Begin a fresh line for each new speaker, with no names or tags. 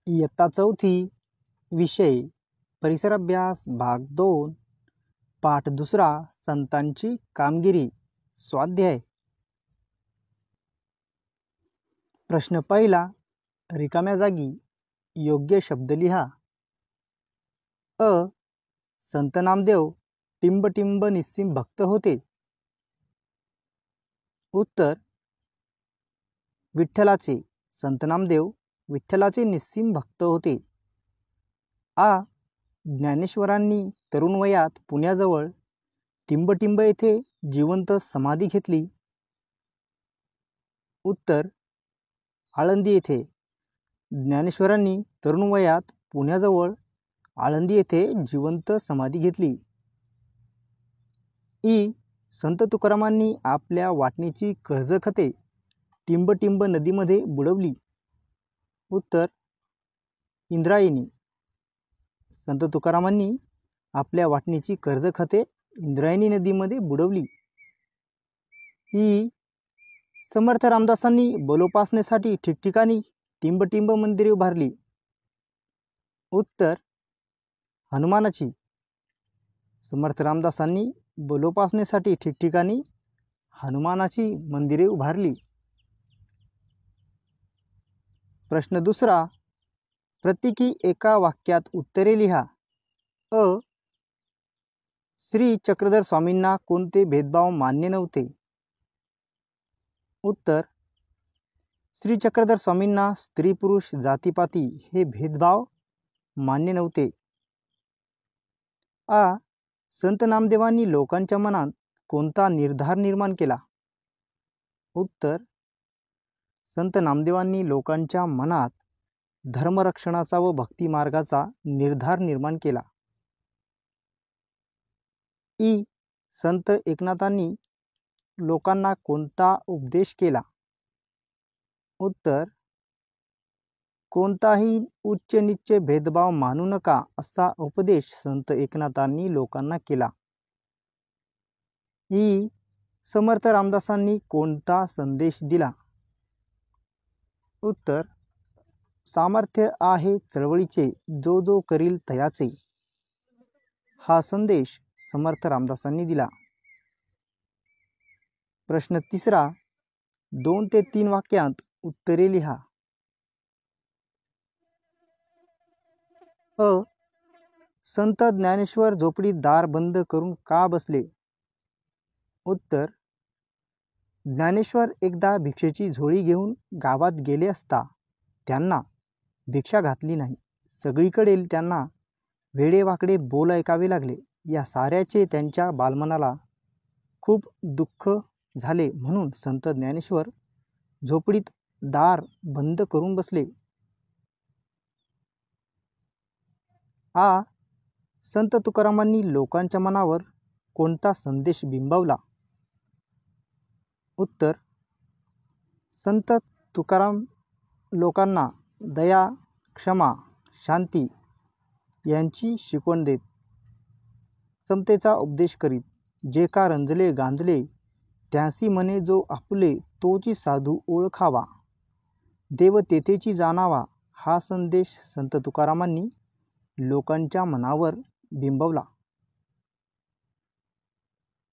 इयत्ता चौथी विषय परिसर अभ्यास भाग 2 पाठ दुसरा संतांची कामगिरी स्वाध्याय। प्रश्न पहिला, रिकाम्या जागी योग्य शब्द लिहा। अ. संत नामदेव टिंब टिंब निस्सिम भक्त होते। उत्तर, विठ्ठलाचे संत नामदेव विठ्ठलाचे निस्सिम भक्त होते। आ. ज्ञानेश्वरांनी तरुण वयात पुण्याजवळ टिंबटिंब येथे जिवंत समाधी घेतली। उत्तर, आळंदी येथे ज्ञानेश्वरांनी तरुण वयात पुण्याजवळ आळंदी येथे जिवंत समाधी घेतली। ई. संत तुकारामांनी आपल्या वाटणीची कर्जखते टिंबटिंब नदीमध्ये बुडवली। उत्तर, इंद्रायणी। संत तुकारामांनी आपल्या वाटणीची कर्जखते इंद्रायणी नदीमध्ये बुडवली। ई. समर्थ रामदासांनी बलोपासनेसाठी ठिकठिकाणी टिंबटिंब मंदिरे उभारली। उत्तर, हनुमानाची। समर्थ रामदासांनी बलोपासनेसाठी ठिकठिकाणी हनुमानाची मंदिरे उभारली। प्रश्न दुसरा, प्रत्येकी एका वाक्यात उत्तरे लिहा। अ. श्री चक्रधर स्वामींना कोणते भेदभाव मान्य नव्हते? उत्तर, श्री चक्रधर स्वामींना स्त्री पुरुष जातीपाती हे भेदभाव मान्य नव्हते। आ. संत नामदेवांनी लोकांच्या मनात कोणता निर्धार निर्माण केला? उत्तर, संत नामदेवांनी लोकांच्या मनात धर्मरक्षणाचा व भक्ती मार्गाचा निर्धार निर्माण केला। ई. संत एकनाथांनी लोकांना कोणता उपदेश केला? उत्तर, कोणताही उच्च नीच भेदभाव मानू नका असा उपदेश संत एकनाथांनी लोकांना केला। ई. समर्थ रामदासांनी कोणता संदेश दिला? उत्तर, सामर्थ्य आहे चळवळीचे जो जो करील तयाचे हा संदेश समर्थ रामदासांनी दिला। प्रश्न तिसरा, 2 ते 3 वाक्यांत उत्तरे लिहा। अ. संत ज्ञानेश्वर झोपडीत दार बंद करून का बसले? उत्तर, ज्ञानेश्वर एकदा भिक्षेची झोळी घेऊन गावात गेले असता त्यांना भिक्षा घातली नाही। सगळीकडे त्यांना वेडेवाकडे बोल ऐकावे लागले। या साऱ्याचे त्यांच्या बालमनाला खूप दुःख झाले, म्हणून संत ज्ञानेश्वर झोपडीत दार बंद करून बसले। आ. संत तुकारामांनी लोकांच्या मनावर कोणता संदेश बिंबवला? उत्तर, संत तुकाराम लोकांना दया, क्षमा, शांती यांची शिकवण देत समतेचा उपदेश करीत। जे का रंजले गांजले त्यासी म्हणे जो आपुले तोची साधू ओळखावा, देव तेथेची जाणावा हा संदेश संत तुकारामांनी लोकांच्या मनावर बिंबवला।